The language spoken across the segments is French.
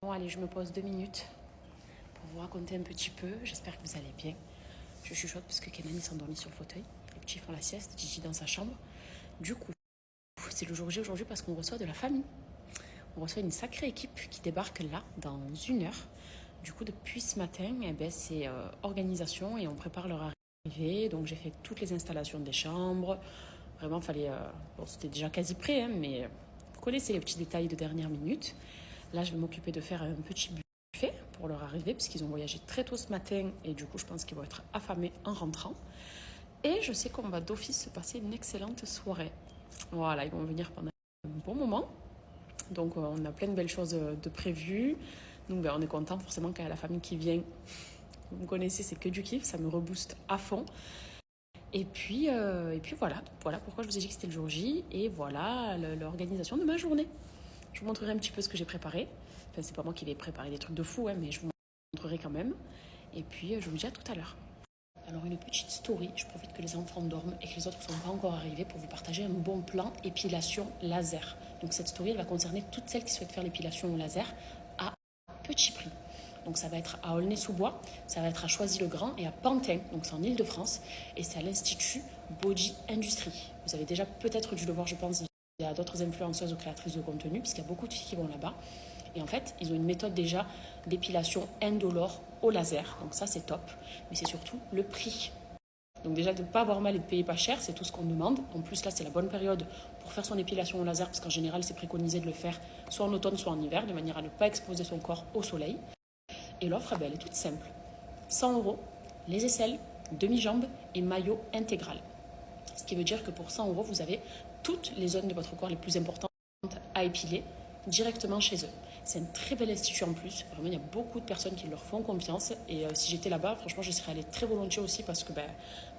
Bon, allez, je me pose 2 minutes pour vous raconter un petit peu. J'espère que vous allez bien. Je chuchote parce que Kenan s'est endormi sur le fauteuil. Les petits font la sieste, Gigi dans sa chambre. Du coup, c'est le jour J aujourd'hui parce qu'on reçoit de la famille. On reçoit une sacrée équipe qui débarque là dans 1 heure. Du coup, depuis ce matin, c'est organisation et on prépare leur arrivée. Donc, j'ai fait toutes les installations des chambres. Vraiment, c'était déjà quasi prêt, hein, mais vous connaissez les petits détails de dernière minute. Là, je vais m'occuper de faire un petit buffet pour leur arrivée, puisqu'ils ont voyagé très tôt ce matin et du coup, je pense qu'ils vont être affamés en rentrant. Et je sais qu'on va d'office se passer une excellente soirée. Voilà, ils vont venir pendant un bon moment. Donc, on a plein de belles choses de prévues. Donc, on est content forcément quand il y a la famille qui vient. Vous me connaissez, c'est que du kiff, ça me rebooste à fond. Et puis voilà pourquoi je vous ai dit que c'était le jour J. Et voilà l'organisation de ma journée. Je vous montrerai un petit peu ce que j'ai préparé. Enfin, c'est pas moi qui vais préparer des trucs de fou, hein, mais je vous montrerai quand même. Et puis, je vous dis à tout à l'heure. Alors, une petite story. Je profite que les enfants dorment et que les autres ne sont pas encore arrivés pour vous partager un bon plan épilation laser. Donc, cette story, elle va concerner toutes celles qui souhaitent faire l'épilation au laser à petit prix. Donc, ça va être à Aulnay-sous-Bois, ça va être à Choisy-le-Grand et à Pantin. Donc, c'est en Ile-de-France et c'est à l'Institut Body Industrie. Vous avez déjà peut-être dû le voir, je pense. Il y a d'autres influenceuses ou créatrices de contenu, puisqu'il y a beaucoup de filles qui vont là-bas. Et en fait, ils ont une méthode déjà d'épilation indolore au laser. Donc ça, c'est top. Mais c'est surtout le prix. Donc déjà, de ne pas avoir mal et de payer pas cher, c'est tout ce qu'on demande. En plus, là, c'est la bonne période pour faire son épilation au laser, parce qu'en général, c'est préconisé de le faire soit en automne, soit en hiver, de manière à ne pas exposer son corps au soleil. Et l'offre, elle est toute simple. 100 €, les aisselles, demi-jambes et maillot intégral. Ce qui veut dire que pour 100 €, vous avez toutes les zones de votre corps les plus importantes à épiler directement chez eux. C'est un très bel institut en plus. Vraiment, il y a beaucoup de personnes qui leur font confiance. Et si j'étais là-bas, franchement, je serais allée très volontiers aussi parce que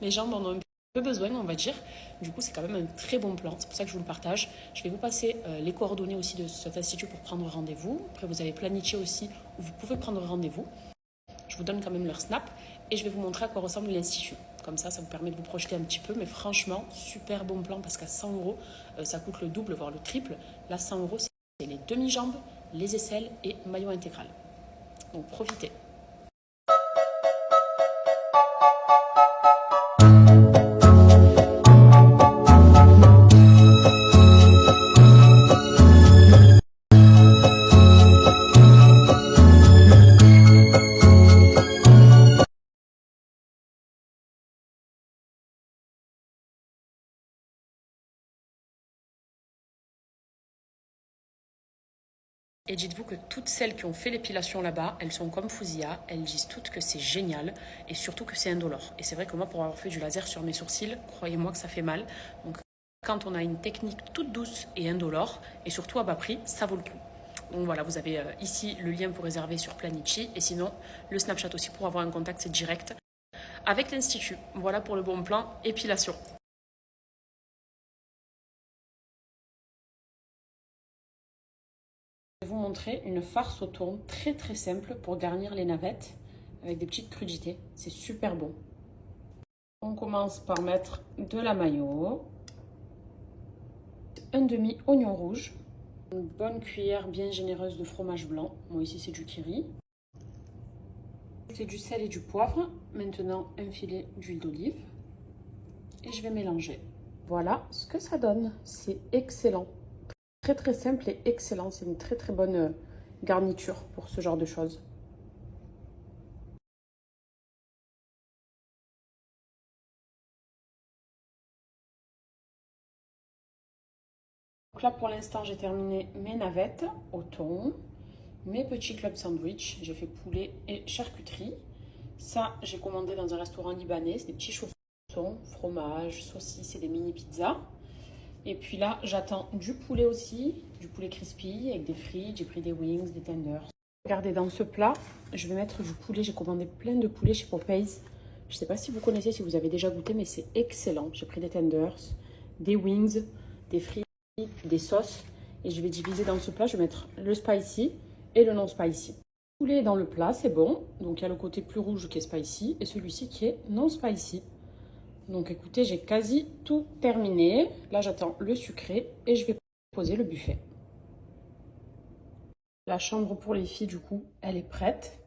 mes jambes en ont un peu besoin, on va dire. Du coup, c'est quand même un très bon plan. C'est pour ça que je vous le partage. Je vais vous passer les coordonnées aussi de cet institut pour prendre rendez-vous. Après, vous avez Planitia aussi où vous pouvez prendre rendez-vous. Je vous donne quand même leur snap et je vais vous montrer à quoi ressemble l'institut. Comme ça vous permet de vous projeter un petit peu. Mais franchement, super bon plan parce qu'à 100 €, ça coûte le double, voire le triple. Là, 100 €, c'est les demi-jambes, les aisselles et maillot intégral. Donc, profitez. Et dites-vous que toutes celles qui ont fait l'épilation là-bas, elles sont comme Fouzia, elles disent toutes que c'est génial et surtout que c'est indolore. Et c'est vrai que moi, pour avoir fait du laser sur mes sourcils, croyez-moi que ça fait mal. Donc quand on a une technique toute douce et indolore, et surtout à bas prix, ça vaut le coup. Donc voilà, vous avez ici le lien pour réserver sur Planichi, et sinon le Snapchat aussi pour avoir un contact, c'est direct avec l'Institut. Voilà pour le bon plan épilation. Je vais vous montrer une farce au thon très très simple pour garnir les navettes avec des petites crudités. C'est super bon. On commence par mettre de la mayo, un demi oignon rouge, une bonne cuillère bien généreuse de fromage blanc. Moi ici c'est du kiri. C'est du sel et du poivre. Maintenant un filet d'huile d'olive et je vais mélanger. Voilà ce que ça donne. C'est excellent. Très très simple et excellent. C'est une très très bonne garniture pour ce genre de choses. Donc là pour l'instant j'ai terminé mes navettes au thon, mes petits club sandwich, j'ai fait poulet et charcuterie. Ça j'ai commandé dans un restaurant libanais, c'est des petits chaussons, fromage, saucisses et des mini pizzas. Et puis là j'attends du poulet aussi, du poulet crispy avec des frites, j'ai pris des wings, des tenders. Regardez dans ce plat, je vais mettre du poulet, j'ai commandé plein de poulet chez Popeyes. Je ne sais pas si vous connaissez, si vous avez déjà goûté, mais c'est excellent. J'ai pris des tenders, des wings, des frites, des sauces. Et je vais diviser dans ce plat, je vais mettre le spicy et le non spicy. Le poulet est dans le plat, c'est bon. Donc il y a le côté plus rouge qui est spicy et celui-ci qui est non spicy. Donc écoutez, j'ai quasi tout terminé. Là j'attends le sucré et je vais poser le buffet. La chambre pour les filles, du coup, elle est prête.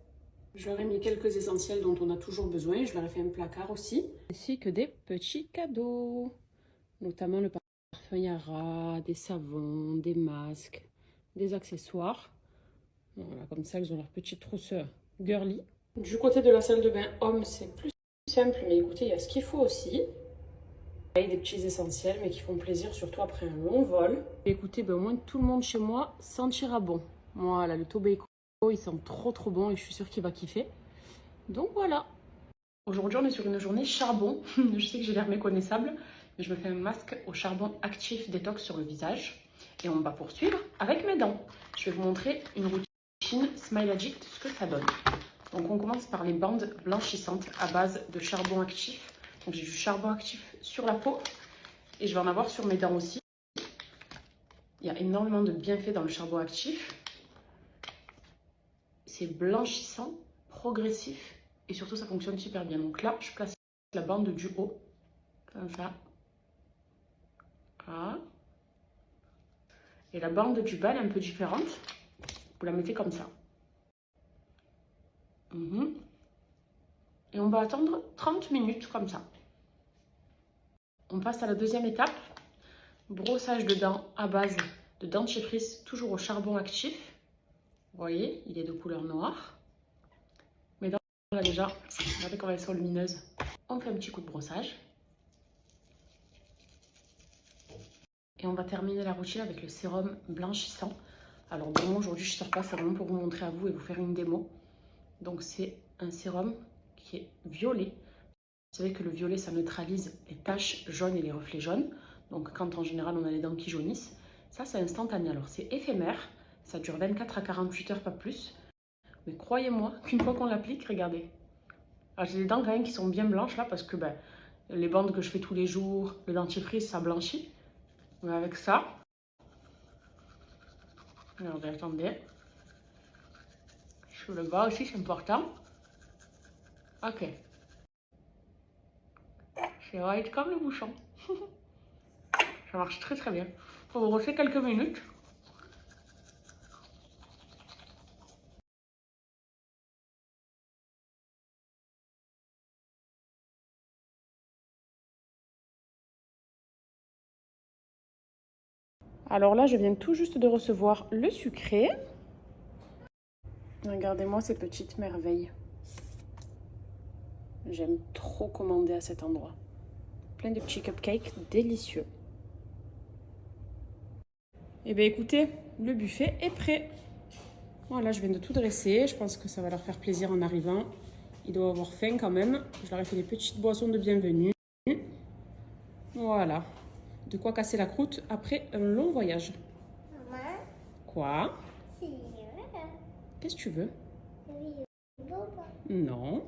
Je leur ai mis quelques essentiels dont on a toujours besoin. Je leur ai fait un placard aussi. Ainsi que des petits cadeaux. Notamment le parfum Yara, des savons, des masques, des accessoires. Voilà, comme ça, elles ont leur petite trousse girly. Du côté de la salle de bain homme, c'est plus simple. Mais écoutez, il y a ce qu'il faut aussi. Des petits essentiels, mais qui font plaisir, surtout après un long vol. Écoutez, ben, au moins tout le monde chez moi sentira bon. Voilà, le Tobacco, il sent trop bon et je suis sûre qu'il va kiffer. Donc voilà. Aujourd'hui, on est sur une journée charbon. Je sais que j'ai l'air méconnaissable, mais je me fais un masque au charbon actif détox sur le visage. Et on va poursuivre avec mes dents. Je vais vous montrer une routine Smilagic, ce que ça donne. Donc on commence par les bandes blanchissantes à base de charbon actif. Donc j'ai du charbon actif sur la peau et je vais en avoir sur mes dents aussi. Il y a énormément de bienfaits dans le charbon actif. C'est blanchissant, progressif et surtout ça fonctionne super bien. Donc là, je place la bande du haut, comme ça. Voilà. Et la bande du bas, elle est un peu différente. Vous la mettez comme ça. Et on va attendre 30 minutes comme ça. On passe à la deuxième étape. Brossage de dents à base de dentifrice, toujours au charbon actif. Vous voyez, il est de couleur noire. Mes dents, là déjà, regardez comment elles sont lumineuses. On fait un petit coup de brossage. Et on va terminer la routine avec le sérum blanchissant. Alors bon, aujourd'hui je ne sors pas, c'est vraiment pour vous montrer à vous et vous faire une démo. Donc c'est un sérum qui est violet. Vous savez que le violet, ça neutralise les taches jaunes et les reflets jaunes. Donc quand en général on a les dents qui jaunissent, ça c'est instantané. Alors c'est éphémère, ça dure 24 à 48 heures, pas plus. Mais croyez-moi qu'une fois qu'on l'applique, regardez. Alors j'ai les dents quand même qui sont bien blanches là parce que ben, les bandes que je fais tous les jours, le dentifrice, ça blanchit. Mais avec ça, regardez, attendez. Sur le bas aussi, c'est important. Ok. C'est right comme le bouchon. Ça marche très bien. Faut vous brosser quelques minutes. Alors là, je viens tout juste de recevoir le sucré. Regardez-moi ces petites merveilles. J'aime trop commander à cet endroit. Plein de petits cupcakes délicieux. Et bien écoutez, le buffet est prêt. Voilà, je viens de tout dresser. Je pense que ça va leur faire plaisir en arrivant. Ils doivent avoir faim quand même. Je leur ai fait des petites boissons de bienvenue. Voilà. De quoi casser la croûte après un long voyage. Maman. Quoi? Qu'est-ce que tu veux? Non.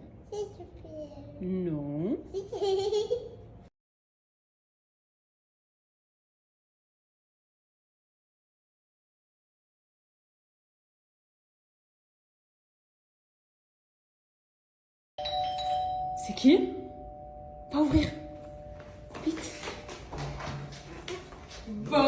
Non. C'est qui? Pas ouvrir. Vite. Bonjour.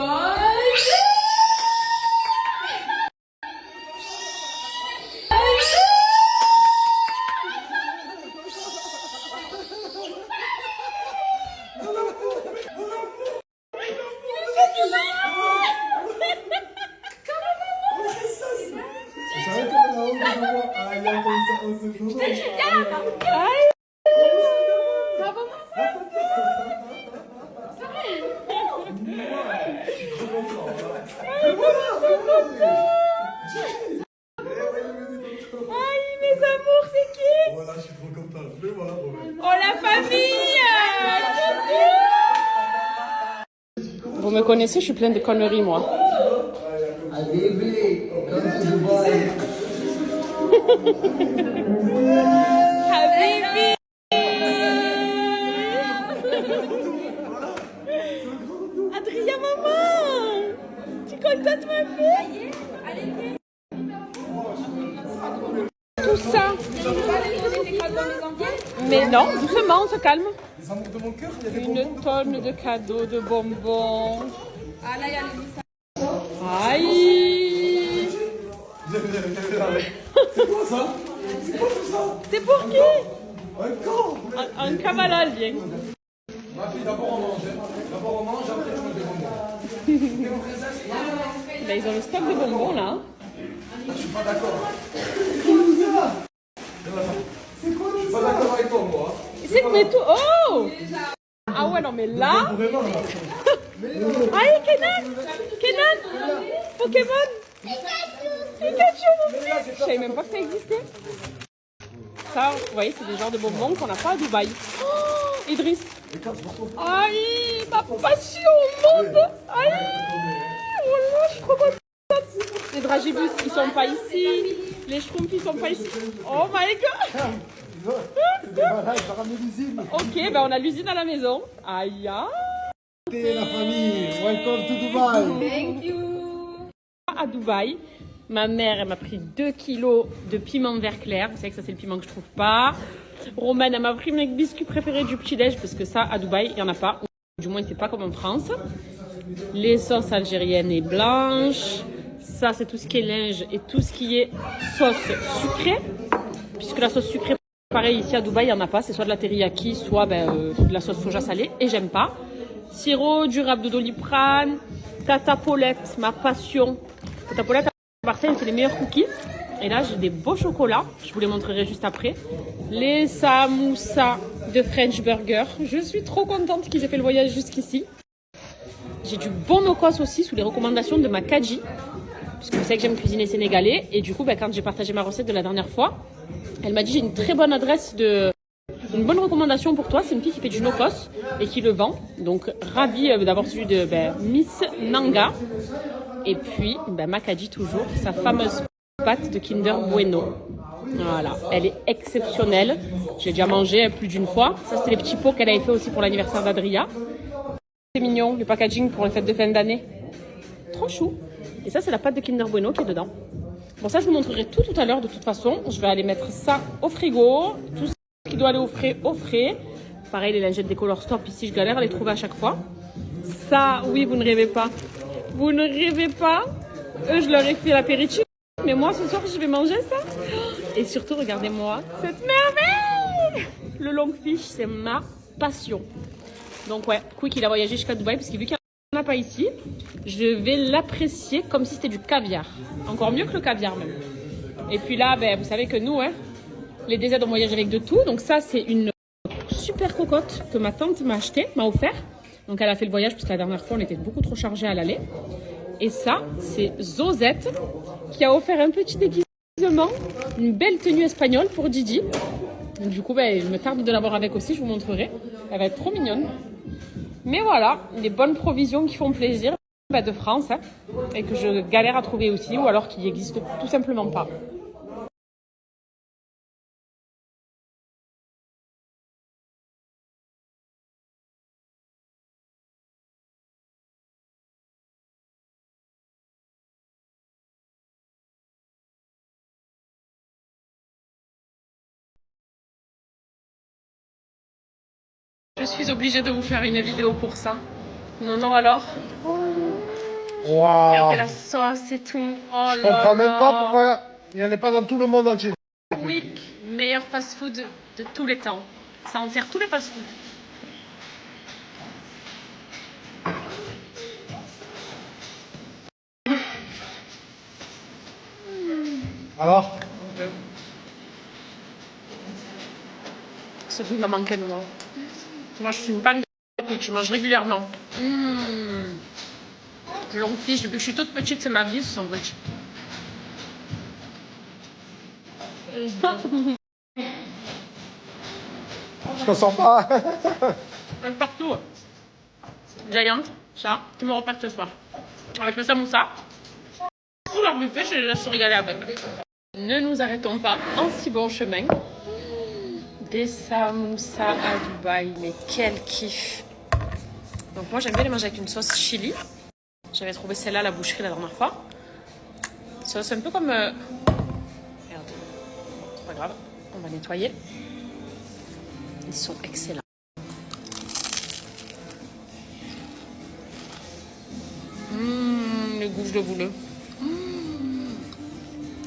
Vous me connaissez, je suis pleine de conneries, moi. Habibi. Adrien, maman, tu es contente, ma fille? Tout ça. Mais non, doucement, on se calme. Les amours de mon cœur, il y a des Une tonne de cadeaux, de bonbons. Ah là, il y a les Aïe. C'est quoi ça? C'est quoi tout ça? C'est pour qui? Un corps. Un camalal, viens. Ma fille, d'abord on mange. D'abord on mange, après tu manges des bonbons. Là, ils ont le stock de bonbons là. Je suis pas d'accord. C'est quoi? Je suis pas d'accord avec toi, moi. C'est que mais tout. Oh! Ah ouais, non, mais là. Vraiment. Aïe, Kenan! Kenan! Pokémon! Pikachu! Je savais même pas que ça existait. Ça, vous voyez, c'est des genres de bonbons qu'on n'a pas à Dubaï. Oh, Idriss! Aïe, ma passion au monde! Aïe! Oh là, je suis trop contente! Les dragibus, ils sont pas ici. Les schtroumpfs, ils sont pas ici. Oh my god! Ok, ben on a l'usine à la maison. Aïe, aïe! La famille, welcome to Dubai. Thank you. À Dubaï, ma mère elle m'a pris 2 kilos de piment vert clair. Vous savez que ça c'est le piment que je trouve pas. Romaine elle m'a pris mes biscuits préférés du petit-déj parce que ça à Dubaï il y en a pas. Du moins c'est pas comme en France. Les sauces algériennes et blanches. Ça c'est tout ce qui est linge et tout ce qui est sauce sucrée. Puisque la sauce sucrée pareil ici à Dubaï il y en a pas. C'est soit de la teriyaki soit de la sauce soja salée et j'aime pas. Sirop durable de Doliprane. Tata Paulette, ma passion. Tata Paulette à Marseille, elle fait les meilleurs cookies. Et là, j'ai des beaux chocolats. Je vous les montrerai juste après. Les samoussas de French Burger. Je suis trop contente qu'ils aient fait le voyage jusqu'ici. J'ai du bon nokos aussi sous les recommandations de ma Kadji. Puisque vous savez que j'aime cuisiner sénégalais. Et du coup, quand j'ai partagé ma recette de la dernière fois, elle m'a dit j'ai une très bonne adresse une bonne recommandation pour toi, c'est une fille qui fait du no-cost et qui le vend. Donc, ravie d'avoir celui de Miss Nanga. Et puis, Makadji toujours, sa fameuse pâte de Kinder Bueno. Voilà, elle est exceptionnelle. J'ai déjà mangé plus d'une fois. Ça, c'est les petits pots qu'elle avait fait aussi pour l'anniversaire d'Adria. C'est mignon, le packaging pour les fêtes de fin d'année. Trop chou. Et ça, c'est la pâte de Kinder Bueno qui est dedans. Bon, ça, je vous montrerai tout à l'heure de toute façon. Je vais aller mettre ça au frigo. Tout qui doit aller au frais, au frais. Pareil, les lingettes des Color Stop, ici, je galère à les trouver à chaque fois. Ça, oui, vous ne rêvez pas. Vous ne rêvez pas. Eux, je leur ai fait l'apéritif. Mais moi, ce soir, je vais manger ça. Et surtout, regardez-moi cette merveille. Le longfish, c'est ma passion. Donc, ouais, Quick, il a voyagé jusqu'à Dubaï parce que vu qu'il n'y en a pas ici, je vais l'apprécier comme si c'était du caviar. Encore mieux que le caviar, même. Et puis là, vous savez que nous, les DZ on voyage avec de tout. Donc ça, c'est une super cocotte que ma tante m'a offert. Donc elle a fait le voyage parce que la dernière fois, on était beaucoup trop chargés à l'aller. Et ça, c'est Zozette qui a offert un petit déguisement, une belle tenue espagnole pour Didi. Donc, du coup, je me tarde de l'avoir avec aussi, je vous montrerai. Elle va être trop mignonne. Mais voilà, des bonnes provisions qui font plaisir de France et que je galère à trouver aussi ou alors qui n'existent tout simplement pas. Je suis obligée de vous faire une vidéo pour ça. Non, alors. Waouh. Regardez la sauce et tout. Oh Je comprends même pas pourquoi il n'y en a pas dans tout le monde entier. Oui, meilleur fast-food de tous les temps. Ça enterre tous les fast-foods. Alors? Ce truc m'a manqué de moi. Moi, je suis une fan de je mange régulièrement. Le longfish, depuis que je suis toute petite, c'est ma vie, ce sandwich. Je ne sens pas. Partout. Giant, ça, tu me repars ce soir. Avec le samoussa. Pour leur buffet, je les laisse régaler avec. Ne nous arrêtons pas en si bon chemin. Des samoussas à Dubaï, mais quel kiff. Donc moi j'aime bien les manger avec une sauce chili. J'avais trouvé celle-là à la boucherie la dernière fois. Sauce un peu comme... Merde, c'est pas grave, on va nettoyer. Ils sont excellents. Le goût, je le voulais.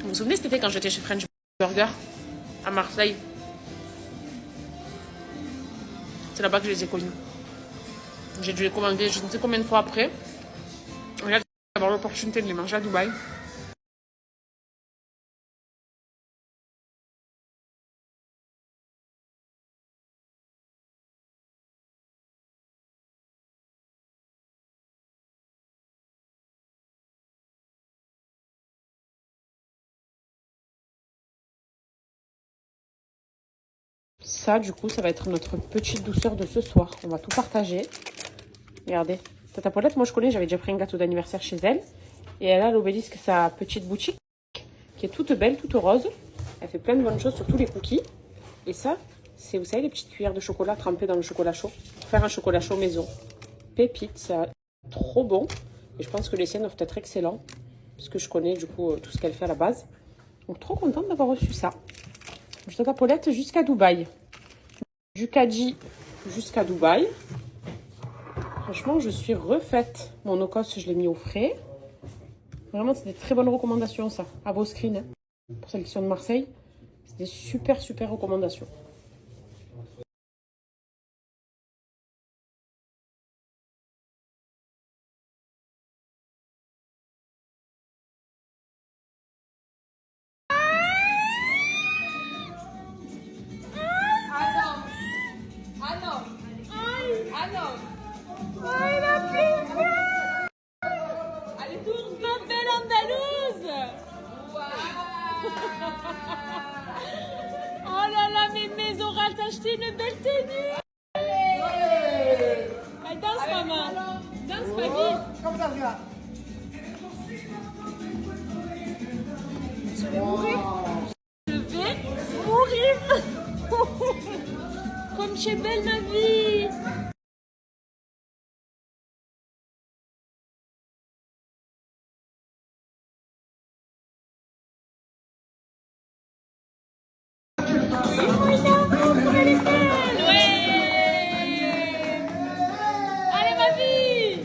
Vous vous souvenez cet été quand j'étais chez French Burger à Marseille? C'est là-bas que je les ai connus. J'ai dû les commander je ne sais combien de fois après. Regarde, d'avoir l'opportunité de les manger à Dubaï. Ça, du coup, ça va être notre petite douceur de ce soir. On va tout partager. Regardez. Tata Paulette, moi je connais, j'avais déjà pris un gâteau d'anniversaire chez elle. Et elle a l'Obélisque, sa petite boutique, qui est toute belle, toute rose. Elle fait plein de bonnes choses, surtout les cookies. Et ça, c'est, vous savez, les petites cuillères de chocolat trempées dans le chocolat chaud. Pour faire un chocolat chaud maison. Pépite, c'est trop bon. Et je pense que les siennes doivent être excellents. Parce que je connais, du coup, tout ce qu'elle fait à la base. Donc, trop contente d'avoir reçu ça. Je Tata Paulette jusqu'à Dubaï. Du Caddy jusqu'à Dubaï. Franchement, je suis refaite. Mon Ocos, je l'ai mis au frais. Vraiment, c'est des très bonnes recommandations, ça. À vos screens. Hein. Pour celles qui sont de Marseille. C'est des super, super recommandations. Allez, tourne, ma belle Andalouse. Oh là là, mes maisons, t'as acheté une belle tenue. Allez, danse, maman. Danse, famille. Comme ça, regarde. Je vais mourir. Comme tu es belle, ma vie. Allez, ma vie.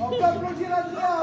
On peut applaudir Adrien.